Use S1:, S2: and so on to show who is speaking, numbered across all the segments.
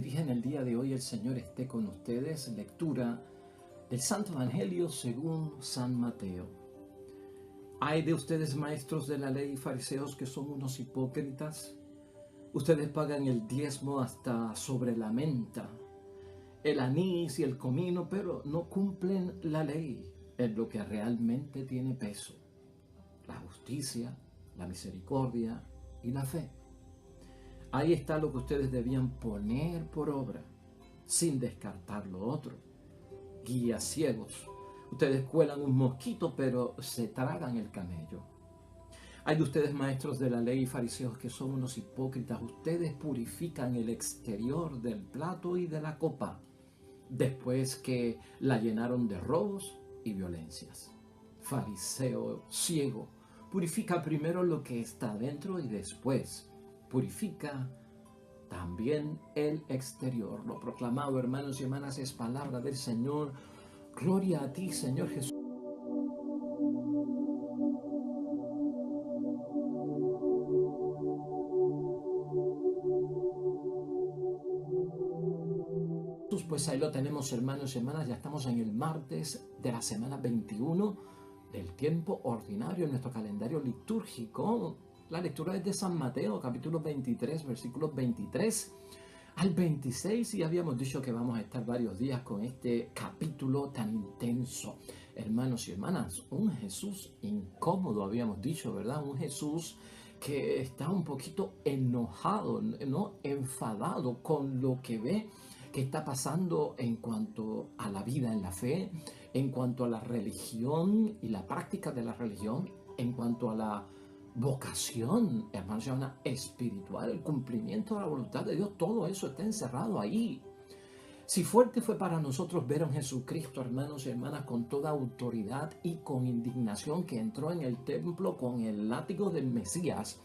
S1: dirige en el día de hoy. El Señor esté con ustedes. Lectura del Santo Evangelio según San Mateo. Ay de ustedes, maestros de la ley y fariseos, que son unos hipócritas. Ustedes pagan el diezmo hasta sobre la menta, el anís y el comino, pero no cumplen la ley en lo que realmente tiene peso: la justicia, la misericordia y la fe. Ahí está lo que ustedes debían poner por obra, sin descartar lo otro. Guías ciegos, ustedes cuelan un mosquito, pero se tragan el camello. Hay de ustedes, maestros de la ley y fariseos, que son unos hipócritas. Ustedes purifican el exterior del plato y de la copa, después que la llenaron de robos y violencias. Fariseo ciego, purifica primero lo que está dentro y después purifica también el exterior. Lo proclamado, hermanos y hermanas, es palabra del Señor. Gloria a ti, Señor Jesús. Pues ahí lo tenemos, hermanos y hermanas. Ya estamos en el martes de la semana 21 del tiempo ordinario en nuestro calendario litúrgico. La lectura es de San Mateo, capítulo 23, versículos 23 al 26. Y habíamos dicho que vamos a estar varios días con este capítulo tan intenso. Hermanos y hermanas, un Jesús incómodo, habíamos dicho, ¿verdad? Un Jesús que está un poquito enojado, ¿no? Enfadado con lo que ve que está pasando en cuanto a la vida en la fe, en cuanto a la religión y la práctica de la religión, en cuanto a la vocación, hermanos y hermanas, espiritual, el cumplimiento de la voluntad de Dios. Todo eso está encerrado ahí. Si fuerte fue para nosotros ver a un Jesucristo, hermanos y hermanas, con toda autoridad y con indignación, que entró en el templo con el látigo del Mesías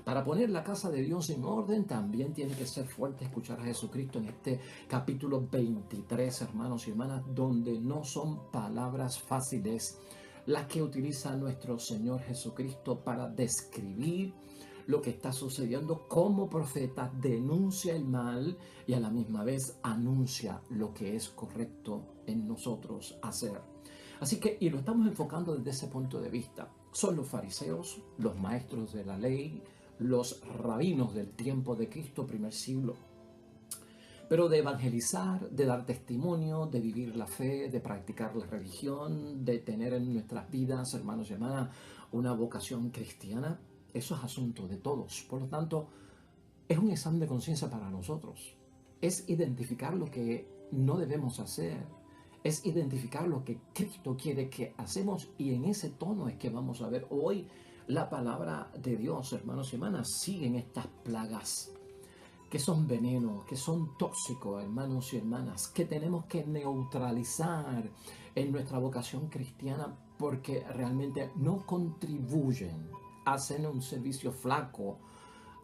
S1: para poner la casa de Dios en orden, también tiene que ser fuerte escuchar a Jesucristo en este capítulo 23, hermanos y hermanas, donde no son palabras fáciles las que utiliza nuestro Señor Jesucristo para describir lo que está sucediendo. Como profeta denuncia el mal y a la misma vez anuncia lo que es correcto en nosotros hacer. Así que, y lo estamos enfocando desde ese punto de vista, son los fariseos, los maestros de la ley, los rabinos del tiempo de Cristo, primer siglo. Pero de evangelizar, de dar testimonio, de vivir la fe, de practicar la religión, de tener en nuestras vidas, hermanos y hermanas, una vocación cristiana, eso es asunto de todos. Por lo tanto, es un examen de conciencia para nosotros. Es identificar lo que no debemos hacer. Es identificar lo que Cristo quiere que hacemos, y en ese tono es que vamos a ver hoy la palabra de Dios, hermanos y hermanas. Siguen estas plagas que son veneno, que son tóxicos, hermanos y hermanas, que tenemos que neutralizar en nuestra vocación cristiana, porque realmente no contribuyen a hacer un servicio flaco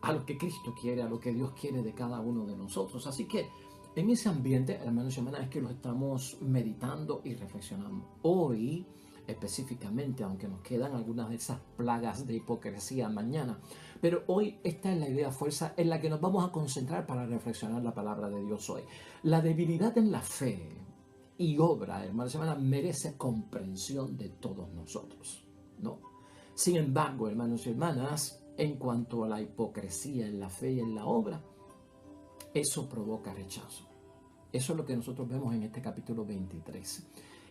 S1: a lo que Cristo quiere, a lo que Dios quiere de cada uno de nosotros. Así que en ese ambiente, hermanos y hermanas, es que lo estamos meditando y reflexionando. Hoy, específicamente, aunque nos quedan algunas de esas plagas de hipocresía mañana, pero hoy esta es la idea fuerza en la que nos vamos a concentrar para reflexionar la palabra de Dios hoy. La debilidad en la fe y obra, hermanos y hermanas, merece comprensión de todos nosotros, ¿no? Sin embargo, hermanos y hermanas, en cuanto a la hipocresía en la fe y en la obra, eso provoca rechazo. Eso es lo que nosotros vemos en este capítulo 23.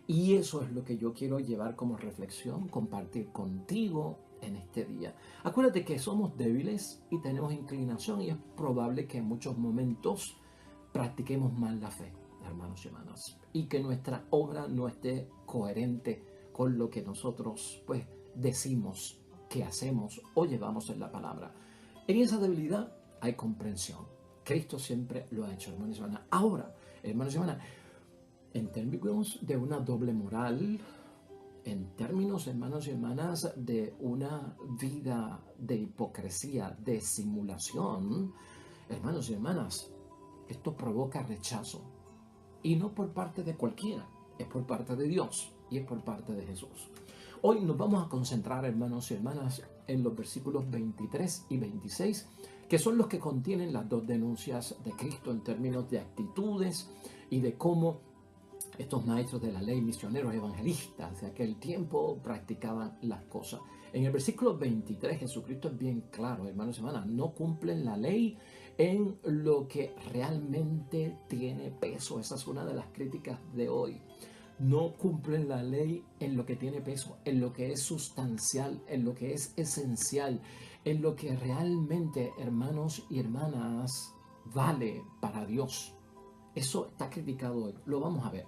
S1: Y eso es lo que yo quiero llevar como reflexión, compartir contigo en este día. Acuérdate que somos débiles y tenemos inclinación, y es probable que en muchos momentos practiquemos mal la fe, hermanos y hermanas, y que nuestra obra no esté coherente con lo que nosotros pues decimos que hacemos o llevamos en la palabra. En esa debilidad hay comprensión. Cristo siempre lo ha hecho, hermanos y hermanas. Ahora, hermanos y hermanas, en términos de una doble moral, en términos, hermanos y hermanas, de una vida de hipocresía, de simulación, hermanos y hermanas, esto provoca rechazo. Y no por parte de cualquiera, es por parte de Dios y es por parte de Jesús. Hoy nos vamos a concentrar, hermanos y hermanas, en los versículos 23 y 26, que son los que contienen las dos denuncias de Cristo en términos de actitudes y de cómo estos maestros de la ley, misioneros evangelistas de aquel tiempo, practicaban las cosas. En el versículo 23, Jesucristo es bien claro, hermanos y hermanas, no cumplen la ley en lo que realmente tiene peso. Esa es una de las críticas de hoy. No cumplen la ley en lo que tiene peso, en lo que es sustancial, en lo que es esencial, en lo que realmente, hermanos y hermanas, vale para Dios. Eso está criticado hoy, lo vamos a ver.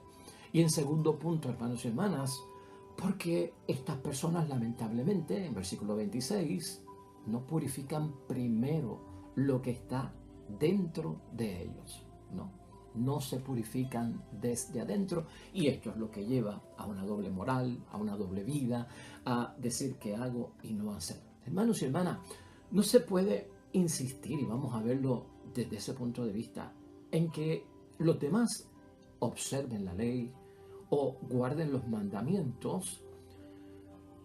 S1: Y en segundo punto, hermanos y hermanas, porque estas personas lamentablemente, en versículo 26, no purifican primero lo que está dentro de ellos, no se purifican desde adentro, y esto es lo que lleva a una doble moral, a una doble vida, a decir que hago y no hacer. Hermanos y hermanas, no se puede insistir, y vamos a verlo desde ese punto de vista, en que los demás observen la ley o guarden los mandamientos,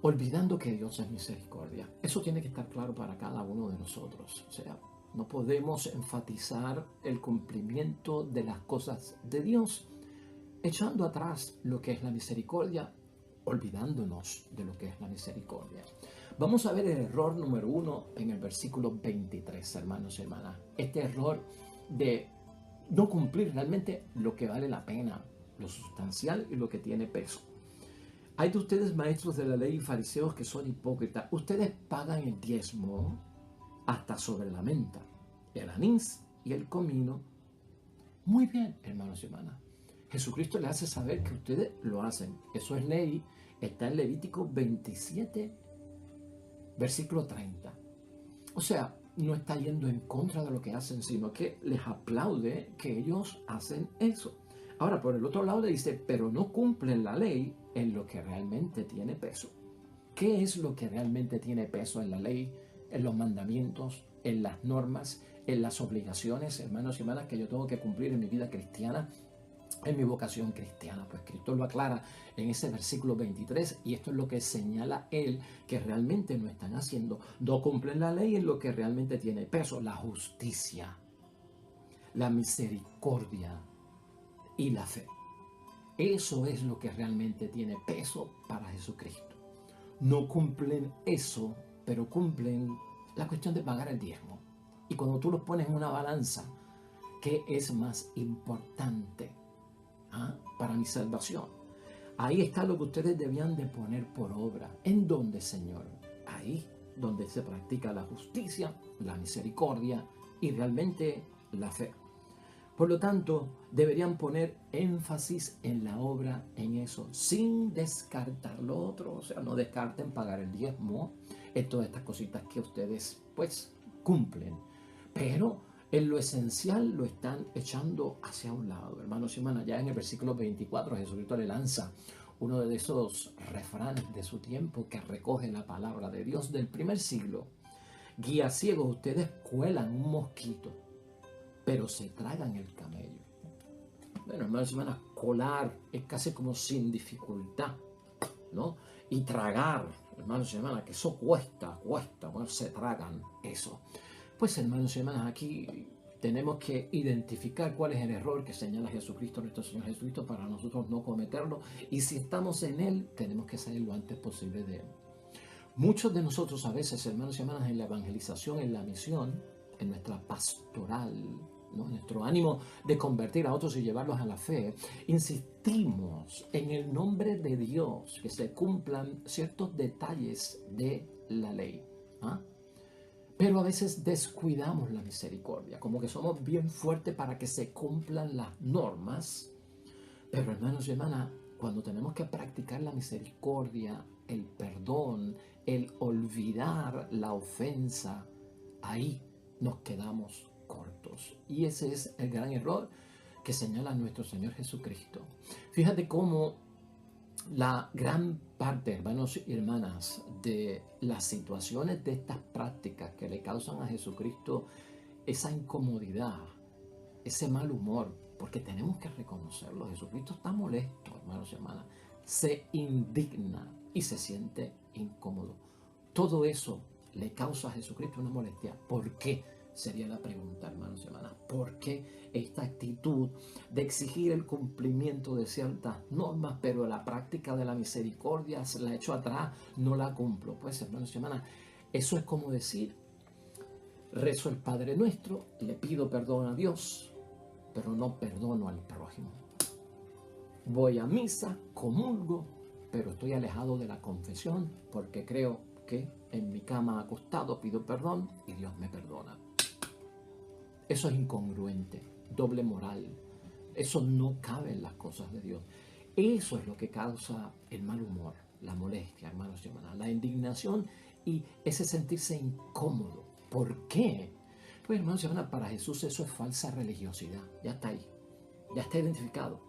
S1: olvidando que Dios es misericordia. Eso tiene que estar claro para cada uno de nosotros. O sea, no podemos enfatizar el cumplimiento de las cosas de Dios, echando atrás lo que es la misericordia, olvidándonos de lo que es la misericordia. Vamos a ver el error número 1 en el versículo 23, hermanos y hermanas. Este error de no cumplir realmente lo que vale la pena, lo sustancial y lo que tiene peso. Hay de ustedes, maestros de la ley y fariseos, que son hipócritas. Ustedes pagan el diezmo hasta sobre la menta, el anís y el comino. Muy bien, hermanos y hermanas. Jesucristo le hace saber que ustedes lo hacen. Eso es ley. Está en Levítico 27, versículo 30. O sea, no está yendo en contra de lo que hacen, sino que les aplaude que ellos hacen eso. Ahora, por el otro lado le dice, pero no cumplen la ley en lo que realmente tiene peso. ¿Qué es lo que realmente tiene peso en la ley, en los mandamientos, en las normas, en las obligaciones, hermanos y hermanas, que yo tengo que cumplir en mi vida cristiana, en mi vocación cristiana? Pues Cristo lo aclara en ese versículo 23, y esto es lo que señala él que realmente no están haciendo. No cumplen la ley en lo que realmente tiene peso: la justicia, la misericordia y la fe. Eso es lo que realmente tiene peso para Jesucristo. No cumplen eso, pero cumplen la cuestión de pagar el diezmo. Y cuando tú los pones en una balanza, ¿qué es más importante para mi salvación? Ahí está lo que ustedes debían de poner por obra. ¿En dónde, Señor? Ahí donde se practica la justicia, la misericordia y realmente la fe. Por lo tanto, deberían poner énfasis en la obra, en eso, sin descartar lo otro. O sea, no descarten pagar el diezmo, todas estas cositas que ustedes pues cumplen. Pero en lo esencial lo están echando hacia un lado. Hermanos y hermanas, ya en el versículo 24 Jesucristo le lanza uno de esos refranes de su tiempo que recoge la palabra de Dios del primer siglo. Guía ciegos, ustedes cuelan un mosquito, pero se tragan el camello. Bueno, hermanos y hermanas, colar es casi como sin dificultad, ¿no? Y tragar, hermanos y hermanas, que eso cuesta, bueno, se tragan eso. Pues, hermanos y hermanas, aquí tenemos que identificar cuál es el error que señala Jesucristo, nuestro Señor Jesucristo, para nosotros no cometerlo. Y si estamos en Él, tenemos que salir lo antes posible de Él. Muchos de nosotros a veces, hermanos y hermanas, en la evangelización, en la misión, en nuestra pastoral, ¿no?, nuestro ánimo de convertir a otros y llevarlos a la fe, insistimos en el nombre de Dios que se cumplan ciertos detalles de la ley. Pero a veces descuidamos la misericordia, como que somos bien fuertes para que se cumplan las normas. Pero, hermanos y hermanas, cuando tenemos que practicar la misericordia, el perdón, el olvidar la ofensa, ahí nos quedamos cortos. Y ese es el gran error que señala nuestro Señor Jesucristo. Fíjate cómo la gran parte, hermanos y hermanas, de las situaciones de estas prácticas que le causan a Jesucristo esa incomodidad, ese mal humor, porque tenemos que reconocerlo, Jesucristo está molesto, hermanos y hermanas, se indigna y se siente incómodo. Todo eso le causa a Jesucristo una molestia. ¿Por qué? Sería la pregunta, hermanos y hermanas. ¿Por qué esta actitud de exigir el cumplimiento de ciertas normas, pero la práctica de la misericordia se la echo atrás, no la cumplo? Pues, hermanos y hermanas, eso es como decir, rezo el Padre Nuestro, le pido perdón a Dios, pero no perdono al prójimo. Voy a misa, comulgo, pero estoy alejado de la confesión porque creo que en mi cama acostado pido perdón y Dios me perdona. Eso es incongruente, doble moral. Eso no cabe en las cosas de Dios. Eso es lo que causa el mal humor, la molestia, hermanos y hermanas, la indignación y ese sentirse incómodo. ¿Por qué? Pues, hermanos y hermanas, para Jesús eso es falsa religiosidad. Ya está ahí, ya está identificado.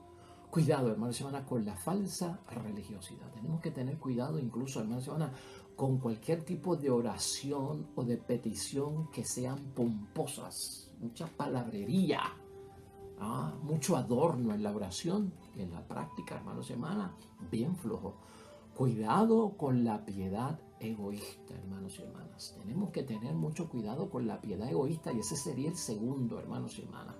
S1: Cuidado, hermanos y hermanas, con la falsa religiosidad. Tenemos que tener cuidado incluso, hermanos y hermanas, con cualquier tipo de oración o de petición que sean pomposas. Mucha palabrería, mucho adorno en la oración y en la práctica, hermanos y hermanas, bien flojo. Cuidado con la piedad egoísta, hermanos y hermanas. Tenemos que tener mucho cuidado con la piedad egoísta y ese sería el segundo, hermanos y hermanas.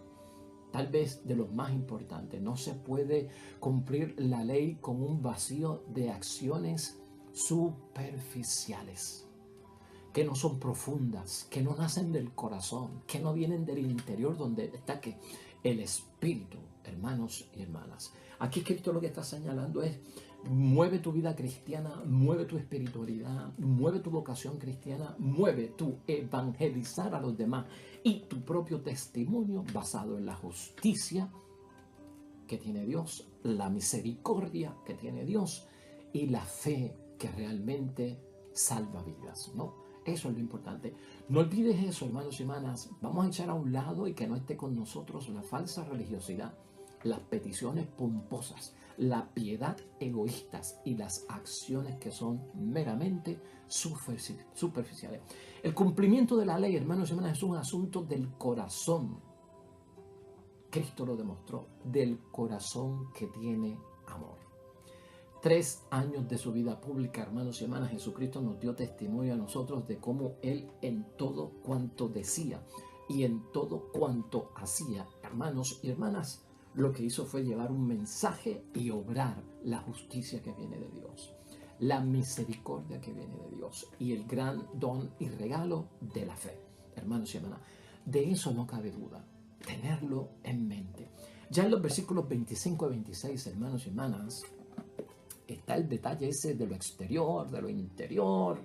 S1: Tal vez de los más importantes. No se puede cumplir la ley con un vacío de acciones superficiales, que no son profundas, que no nacen del corazón, que no vienen del interior donde está que el espíritu, hermanos y hermanas. Aquí Cristo lo que está señalando es: mueve tu vida cristiana, mueve tu espiritualidad, mueve tu vocación cristiana, mueve tu evangelizar a los demás y tu propio testimonio basado en la justicia que tiene Dios, la misericordia que tiene Dios y la fe que realmente salva vidas, ¿no? Eso es lo importante. No olvides eso, hermanos y hermanas. Vamos a echar a un lado y que no esté con nosotros la falsa religiosidad, las peticiones pomposas, la piedad egoístas y las acciones que son meramente superficiales. El cumplimiento de la ley, hermanos y hermanas, es un asunto del corazón. Cristo lo demostró, del corazón que tiene amor. 3 años de su vida pública, hermanos y hermanas, Jesucristo nos dio testimonio a nosotros de cómo Él en todo cuanto decía y en todo cuanto hacía, hermanos y hermanas, lo que hizo fue llevar un mensaje y obrar la justicia que viene de Dios, la misericordia que viene de Dios y el gran don y regalo de la fe, hermanos y hermanas. De eso no cabe duda, tenerlo en mente. Ya en los versículos 25 y 26, hermanos y hermanas, está el detalle ese de lo exterior, de lo interior.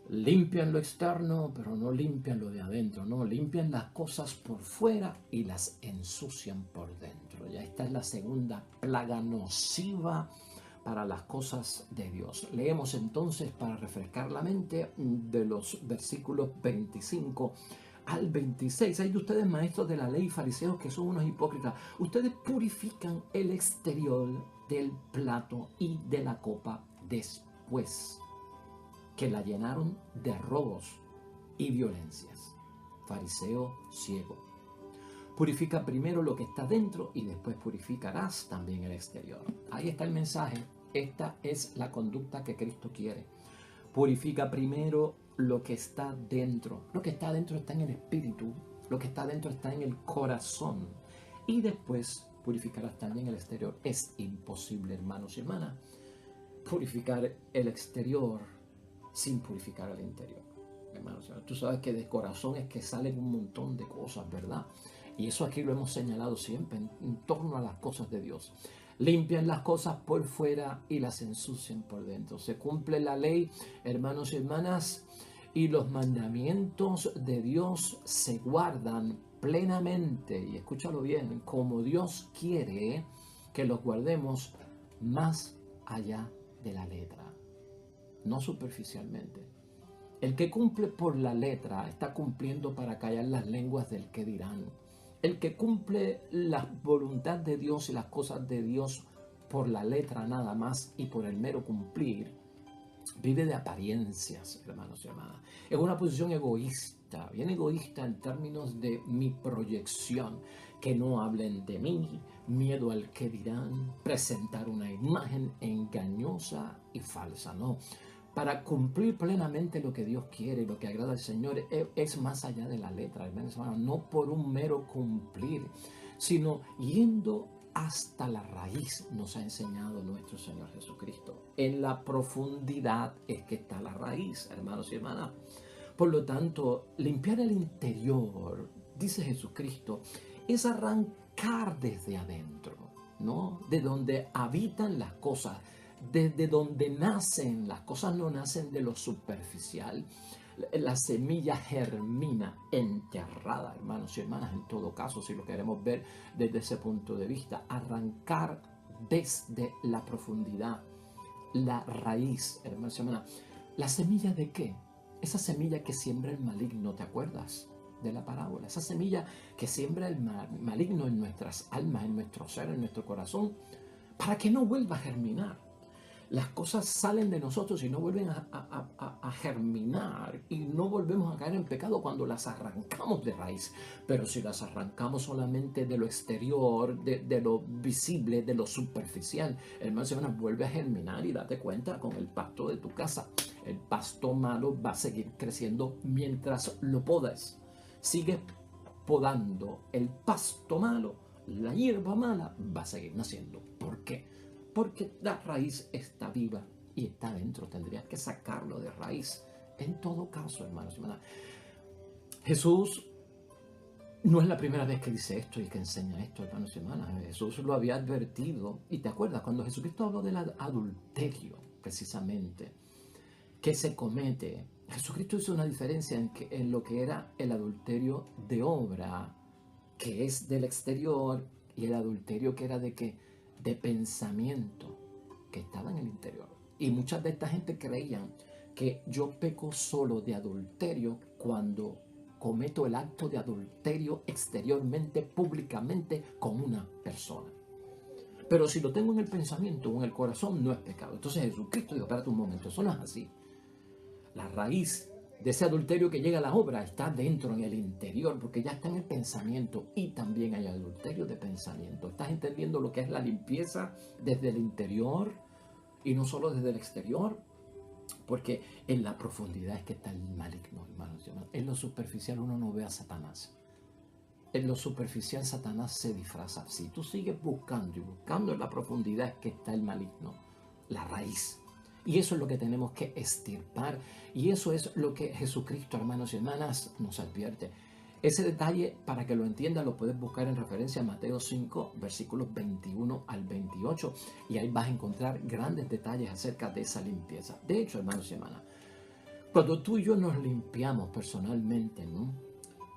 S1: Limpian lo externo, pero no limpian lo de adentro, no, limpian las cosas por fuera y las ensucian por dentro. Ya esta es la segunda plaga nociva para las cosas de Dios. Leemos entonces, para refrescar la mente, de los versículos 25 al 26. Hay de ustedes, maestros de la ley, fariseos, que son unos hipócritas. Ustedes purifican el exterior del plato y de la copa después que la llenaron de robos y violencias. Fariseo ciego. Purifica primero lo que está dentro y después purificarás también el exterior. Ahí está el mensaje. Esta es la conducta que Cristo quiere. Purifica primero lo que está dentro. Lo que está dentro está en el espíritu. Lo que está dentro está en el corazón. Y después purificarás también el exterior. Es imposible, hermanos y hermanas, purificar el exterior sin purificar el interior. Hermanos, tú sabes que de corazón es que salen un montón de cosas, ¿verdad? Y eso aquí lo hemos señalado siempre en torno a las cosas de Dios. Limpian las cosas por fuera y las ensucian por dentro. Se cumple la ley, hermanos y hermanas, y los mandamientos de Dios se guardan plenamente, y escúchalo bien, como Dios quiere que los guardemos, más allá de la letra, no superficialmente. El que cumple por la letra está cumpliendo para callar las lenguas del que dirán. El que cumple la voluntad de Dios y las cosas de Dios por la letra nada más y por el mero cumplir, vive de apariencias, hermanos y hermanas. Es una posición egoísta, bien egoísta en términos de mi proyección. Que no hablen de mí, miedo al que dirán, presentar una imagen engañosa y falsa, ¿no? para cumplir plenamente lo que Dios quiere, lo que agrada al Señor, es más allá de la letra, hermanos, no por un mero cumplir, sino yendo hasta la raíz, nos ha enseñado nuestro Señor Jesucristo. En la profundidad es que está la raíz, hermanos y hermanas. Por lo tanto, limpiar el interior, dice Jesucristo, es arrancar desde adentro, ¿no? De donde habitan las cosas, desde donde nacen. Las cosas no nacen de lo superficial. La semilla germina enterrada, hermanos y hermanas, en todo caso, si lo queremos ver desde ese punto de vista. Arrancar desde la profundidad, la raíz, hermanos y hermanas. ¿La semilla de qué? Esa semilla que siembra el maligno, ¿te acuerdas de la parábola? Esa semilla que siembra el maligno en nuestras almas, en nuestro ser, en nuestro corazón, para que no vuelva a germinar. Las cosas salen de nosotros y no vuelven a germinar, y no volvemos a caer en pecado cuando las arrancamos de raíz. Pero si las arrancamos solamente de lo exterior, de lo visible, de lo superficial, hermanos y hermanas, vuelve a germinar. Y date cuenta con el pasto de tu casa. El pasto malo va a seguir creciendo mientras lo podas. Sigue podando el pasto malo, la hierba mala va a seguir naciendo. ¿Por qué? Porque la raíz está viva y está dentro. Tendrías que sacarlo de raíz. En todo caso, hermanos y hermanas, Jesús no es la primera vez que dice esto y que enseña esto, hermanos y hermanas. Jesús lo había advertido. Y te acuerdas, cuando Jesucristo habló del adulterio, precisamente, que se comete, Jesucristo hizo una diferencia en lo que era el adulterio de obra, que es del exterior, y el adulterio que era de qué? De pensamiento, que estaba en el interior. Y muchas de esta gente creían que yo peco solo de adulterio cuando cometo el acto de adulterio exteriormente, públicamente, con una persona. Pero si lo tengo en el pensamiento o en el corazón, no es pecado. Entonces Jesucristo dijo, espérate un momento, eso no es así. La raíz de ese adulterio que llega a la obra está dentro, en el interior, porque ya está en el pensamiento. Y también hay adulterio de pensamiento. ¿Estás entendiendo lo que es la limpieza desde el interior y no solo desde el exterior? Porque en la profundidad es que está el maligno, hermanos. En lo superficial uno no ve a Satanás. En lo superficial Satanás se disfraza. Si tú sigues buscando y buscando en la profundidad es que está el maligno, la raíz. Y eso es lo que tenemos que extirpar. Y eso es lo que Jesucristo, hermanos y hermanas, nos advierte. Ese detalle, para que lo entiendas, lo puedes buscar en referencia a Mateo 5, versículos 21 al 28. Y ahí vas a encontrar grandes detalles acerca de esa limpieza. De hecho, hermanos y hermanas, cuando tú y yo nos limpiamos personalmente, ¿no?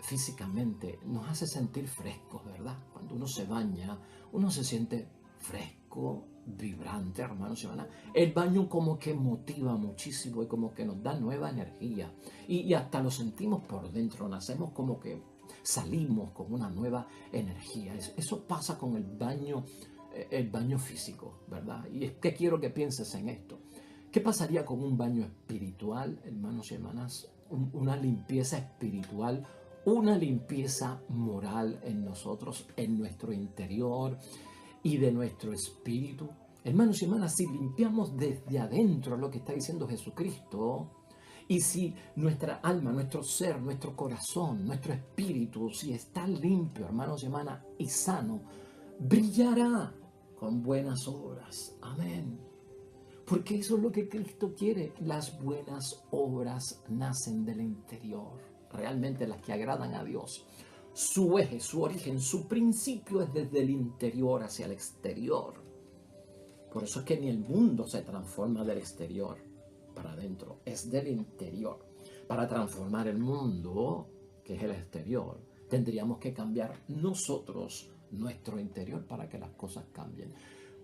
S1: Físicamente, nos hace sentir frescos, ¿verdad? Cuando uno se baña, uno se siente fresco, vibrante, hermanos y hermanas. El baño como que motiva muchísimo y como que nos da nueva energía. Y hasta lo sentimos por dentro, nacemos como que salimos con una nueva energía. Eso pasa con el baño físico, ¿verdad? Y es que quiero que pienses en esto. ¿Qué pasaría con un baño espiritual, hermanos y hermanas? Una limpieza espiritual, una limpieza moral en nosotros, en nuestro interior y de nuestro espíritu. Hermanos y hermanas, si limpiamos desde adentro lo que está diciendo Jesucristo, y si nuestra alma, nuestro ser, nuestro corazón, nuestro espíritu, si está limpio, hermanos y hermanas, y sano, brillará con buenas obras. Amén. Porque eso es lo que Cristo quiere. Las buenas obras nacen del interior, realmente las que agradan a Dios. Su eje, su origen, su principio es desde el interior hacia el exterior. Por eso es que ni el mundo se transforma del exterior para adentro, es del interior. Para transformar el mundo, que es el exterior, tendríamos que cambiar nosotros, nuestro interior, para que las cosas cambien.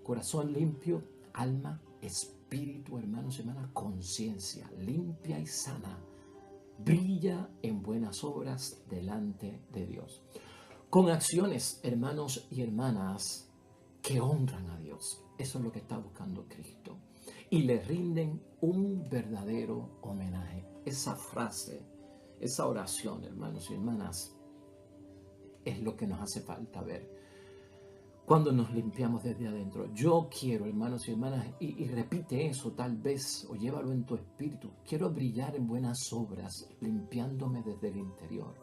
S1: Corazón limpio, alma, espíritu, hermanos y hermanas, conciencia limpia y sana, brilla en buenas obras delante de Dios. Con acciones, hermanos y hermanas, que honran a Dios. Eso es lo que está buscando Cristo. Y le rinden un verdadero homenaje. Esa frase, esa oración, hermanos y hermanas, es lo que nos hace falta ver. cuando nos limpiamos desde adentro. Yo quiero, hermanos y hermanas, y repite eso tal vez, o llévalo en tu espíritu. Quiero brillar en buenas obras, limpiándome desde el interior,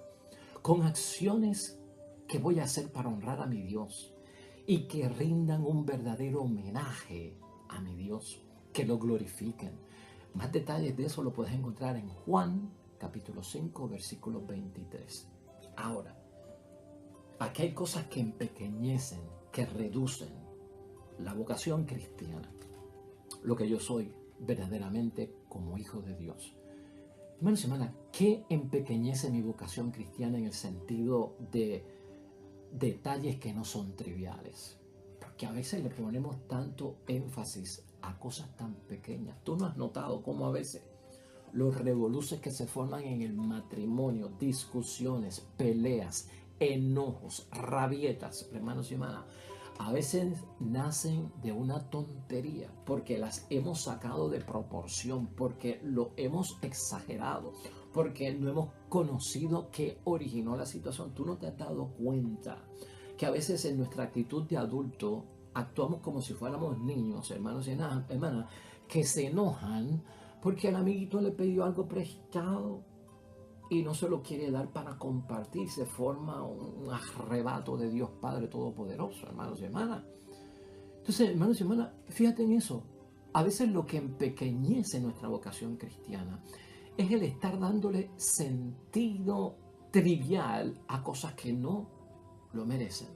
S1: con acciones que voy a hacer para honrar a mi Dios y que rindan un verdadero homenaje a mi Dios, que lo glorifiquen. Más detalles de eso lo puedes encontrar en Juan, capítulo 5, versículo 23. Ahora, aquí hay cosas que empequeñecen, que reducen la vocación cristiana, lo que yo soy verdaderamente como hijo de Dios. Hermanos y hermanas, ¿qué empequeñece mi vocación cristiana en el sentido de detalles que no son triviales? Porque a veces le ponemos tanto énfasis a cosas tan pequeñas. ¿Tú no has notado cómo a veces los revoluces que se forman en el matrimonio, discusiones, peleas, enojos, rabietas, hermanos y hermanas, a veces nacen de una tontería porque las hemos sacado de proporción, porque lo hemos exagerado, porque no hemos conocido qué originó la situación? ¿Tú no te has dado cuenta que a veces en nuestra actitud de adulto actuamos como si fuéramos niños, hermanos y hermanas, que se enojan porque el amiguito le pidió algo prestado y no se lo quiere dar para compartir? Se forma un arrebato de Dios Padre Todopoderoso, hermanos y hermanas. Entonces, hermanos y hermanas, fíjate en eso. A veces lo que empequeñece nuestra vocación cristiana es el estar dándole sentido trivial a cosas que no lo merecen.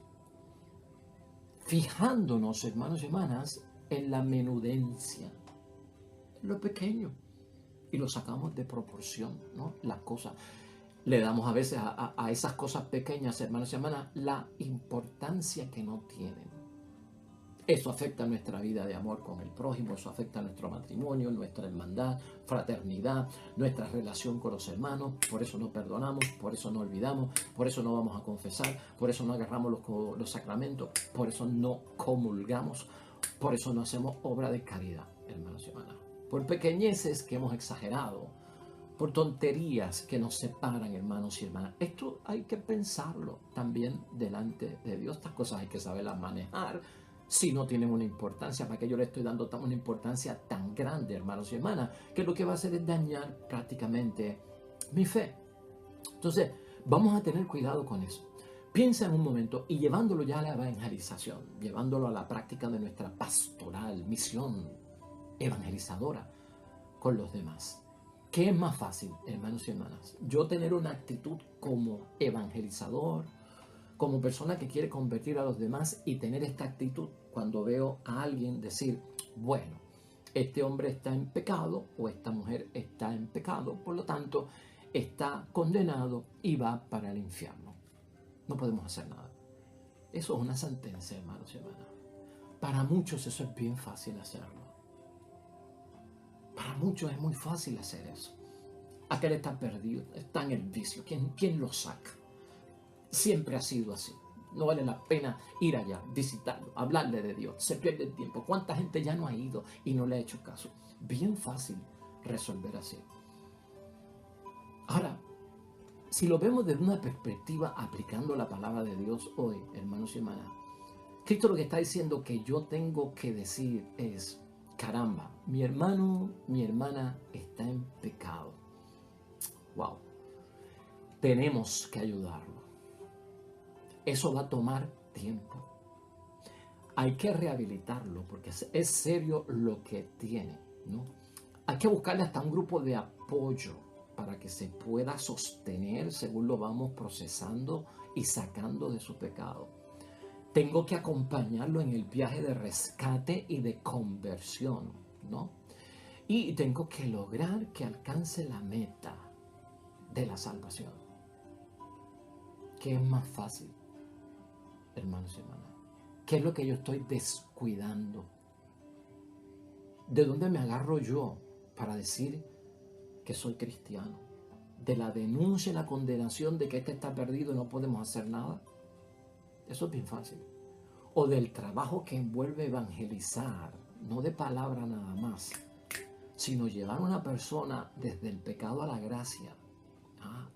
S1: Fijándonos, hermanos y hermanas, en la menudencia, en lo pequeño, y lo sacamos de proporción, ¿no? Las cosas. Le damos a veces a esas cosas pequeñas, hermanos y hermanas, la importancia que no tienen. Eso afecta nuestra vida de amor con el prójimo, eso afecta nuestro matrimonio, nuestra hermandad, fraternidad, nuestra relación con los hermanos. Por eso no perdonamos, por eso no olvidamos, por eso no vamos a confesar, por eso no agarramos los sacramentos, por eso no comulgamos, por eso no hacemos obra de caridad, hermanos y hermanas. Por pequeñeces que hemos exagerado, por tonterías que nos separan, hermanos y hermanas. Esto hay que pensarlo también delante de Dios. Estas cosas hay que saberlas manejar si no tienen una importancia. ¿Para qué yo le estoy dando una importancia tan grande, hermanos y hermanas? Que lo que va a hacer es dañar prácticamente mi fe. Entonces, vamos a tener cuidado con eso. Piensa en un momento y llevándolo ya a la evangelización, llevándolo a la práctica de nuestra pastoral, misión evangelizadora con los demás. ¿Qué es más fácil, hermanos y hermanas? Yo tener una actitud como evangelizador, como persona que quiere convertir a los demás, y tener esta actitud cuando veo a alguien decir, bueno, este hombre está en pecado o esta mujer está en pecado, por lo tanto está condenado y va para el infierno. No podemos hacer nada. Eso es una sentencia, hermanos y hermanas. Para muchos eso es bien fácil hacerlo. Para muchos es muy fácil hacer eso. Aquel está perdido, está en el vicio. ¿Quién lo saca? Siempre ha sido así. No vale la pena ir allá, visitarlo, hablarle de Dios. Se pierde el tiempo. ¿Cuánta gente ya no ha ido y no le ha hecho caso? Bien fácil resolver así. Ahora, si lo vemos desde una perspectiva aplicando la palabra de Dios hoy, hermanos y hermanas, Cristo lo que está diciendo que yo tengo que decir es, caramba, mi hermano, mi hermana está en pecado. Wow. Tenemos que ayudarlo. Eso va a tomar tiempo. Hay que rehabilitarlo porque es serio lo que tiene, ¿no? Hay que buscarle hasta un grupo de apoyo para que se pueda sostener según lo vamos procesando y sacando de su pecado. Tengo que acompañarlo en el viaje de rescate y de conversión, ¿no? Y tengo que lograr que alcance la meta de la salvación. ¿Qué es más fácil, hermanos y hermanas? ¿Qué es lo que yo estoy descuidando? ¿De dónde me agarro yo para decir que soy cristiano? ¿De la denuncia y la condenación de que este está perdido y no podemos hacer nada? Eso es bien fácil. O del trabajo que envuelve evangelizar, no de palabra nada más, sino llevar a una persona desde el pecado a la gracia,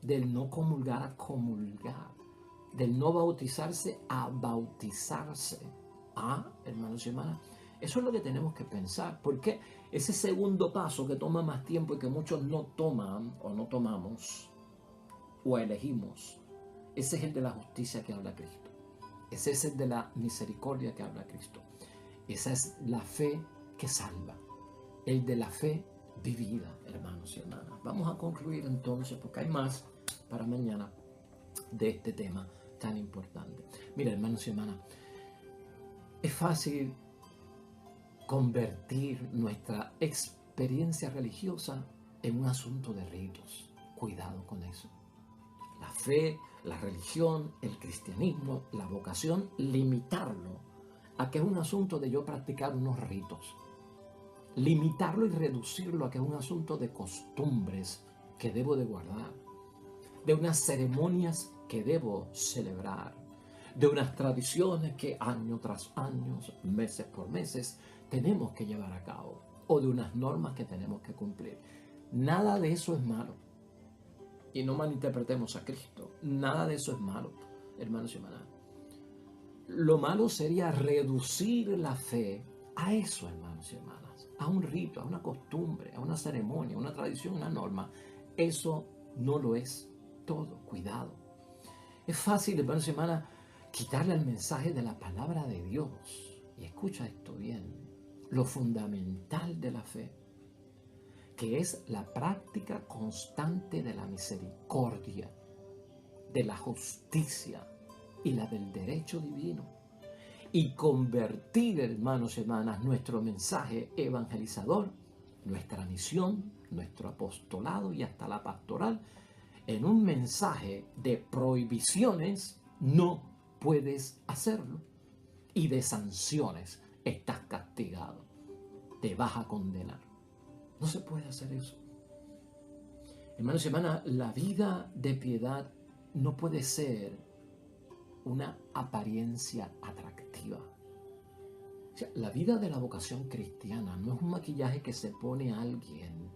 S1: del no comulgar a comulgar, del no bautizarse a bautizarse, Hermanos y hermanas, eso es lo que tenemos que pensar, porque ese segundo paso que toma más tiempo y que muchos no toman o no tomamos o elegimos, ese es el de la justicia que habla Cristo. Ese es el de la misericordia que habla Cristo. Esa es la fe que salva. El de la fe vivida, hermanos y hermanas. Vamos a concluir entonces, porque hay más para mañana de este tema tan importante. Mira, hermanos y hermanas, es fácil convertir nuestra experiencia religiosa en un asunto de ritos. Cuidado con eso. La fe, la religión, el cristianismo, la vocación, limitarlo a que es un asunto de yo practicar unos ritos. Limitarlo y reducirlo a que es un asunto de costumbres que debo de guardar, de unas ceremonias que debo celebrar, de unas tradiciones que año tras año, meses por meses, tenemos que llevar a cabo, o de unas normas que tenemos que cumplir. Nada de eso es malo. Y no malinterpretemos a Cristo. Nada de eso es malo, hermanos y hermanas. Lo malo sería reducir la fe a eso, hermanos y hermanas, a un rito, a una costumbre, a una ceremonia, a una tradición, una norma. Eso no lo es todo. Cuidado. Es fácil, hermanos y hermanas, quitarle el mensaje de la palabra de Dios. Y escucha esto bien. Lo fundamental de la fe, que es la práctica constante de la misericordia, de la justicia y la del derecho divino. Y convertir, hermanos y hermanas, nuestro mensaje evangelizador, nuestra misión, nuestro apostolado y hasta la pastoral, en un mensaje de prohibiciones. No puedes hacerlo. Y de sanciones. Estás castigado. Te vas a condenar. No se puede hacer eso. Hermanos y hermanas, la vida de piedad no puede ser una apariencia atractiva. O sea, la vida de la vocación cristiana no es un maquillaje que se pone a alguien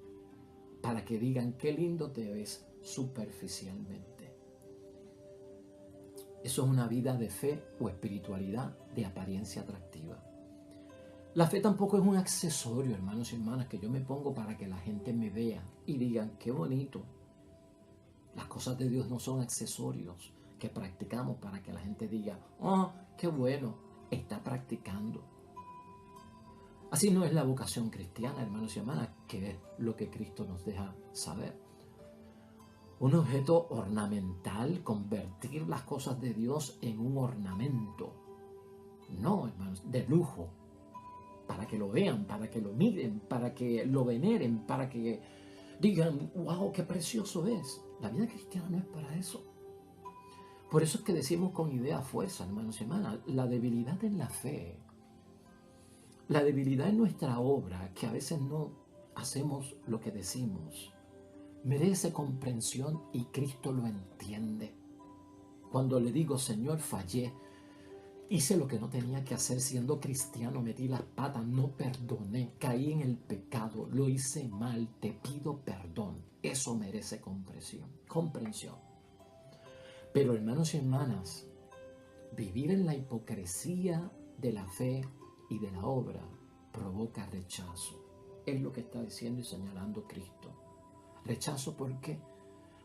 S1: para que digan qué lindo te ves superficialmente. Eso es una vida de fe o espiritualidad de apariencia atractiva. La fe tampoco es un accesorio, hermanos y hermanas, que yo me pongo para que la gente me vea y digan, qué bonito. Las cosas de Dios no son accesorios que practicamos para que la gente diga, oh, qué bueno, está practicando. Así no es la vocación cristiana, hermanos y hermanas, que es lo que Cristo nos deja saber. Un objeto ornamental, convertir las cosas de Dios en un ornamento. No, hermanos, de lujo. Para que lo vean, para que lo miren, para que lo veneren, para que digan, wow, qué precioso es. La vida cristiana no es para eso. Por eso es que decimos con idea fuerza, hermanos y hermanas, la debilidad en la fe, la debilidad en nuestra obra, que a veces no hacemos lo que decimos, merece comprensión y Cristo lo entiende. Cuando le digo, Señor, fallé, hice lo que no tenía que hacer siendo cristiano, metí las patas, no perdoné, caí en el pecado, lo hice mal, te pido perdón. Eso merece comprensión. Pero hermanos y hermanas, vivir en la hipocresía de la fe y de la obra provoca rechazo. Es lo que está diciendo y señalando Cristo. ¿Rechazo por qué?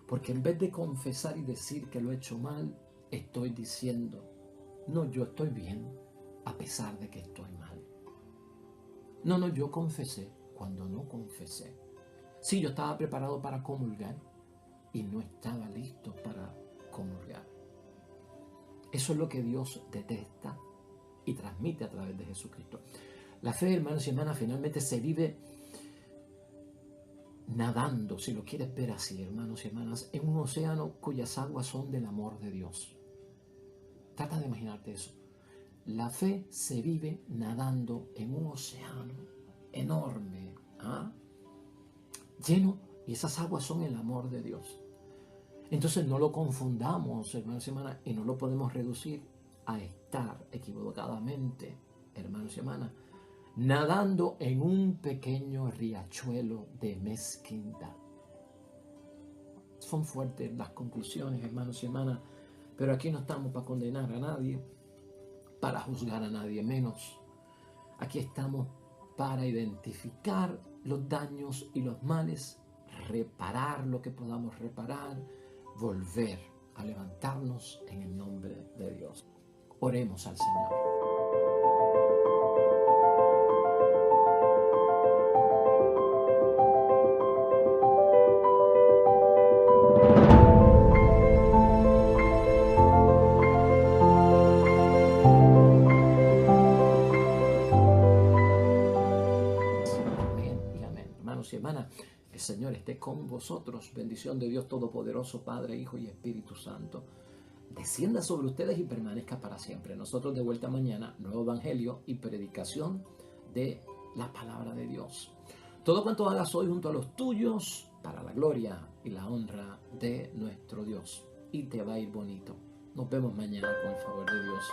S1: Porque en vez de confesar y decir que lo he hecho mal, estoy diciendo, no, yo estoy bien a pesar de que estoy mal. No, yo confesé cuando no confesé. Sí, yo estaba preparado para comulgar y no estaba listo para comulgar. Eso es lo que Dios detesta y transmite a través de Jesucristo. La fe, hermanos y hermanas, finalmente se vive nadando, si lo quieres ver así, hermanos y hermanas, en un océano cuyas aguas son del amor de Dios. Trata de imaginarte eso. La fe se vive nadando en un océano enorme, lleno, y esas aguas son el amor de Dios. Entonces no lo confundamos, hermanos y hermanas, y no lo podemos reducir a estar equivocadamente, hermanos y hermanas, nadando en un pequeño riachuelo de mezquindad. Son fuertes las conclusiones, hermanos y hermanas, pero aquí no estamos para condenar a nadie. para juzgar a nadie menos. Aquí estamos para identificar los daños y los males, reparar lo que podamos reparar, volver a levantarnos en el nombre de Dios. Oremos al Señor. Amén y amén. Hermanos y hermanas, el Señor esté con vosotros. Bendición de Dios Todopoderoso, Padre, Hijo y Espíritu Santo, descienda sobre ustedes y permanezca para siempre. Nosotros de vuelta mañana, nuevo evangelio y predicación de la palabra de Dios. Todo cuanto hagas hoy junto a los tuyos, para la gloria y la honra de nuestro Dios. Y te va a ir bonito. Nos vemos mañana con el favor de Dios.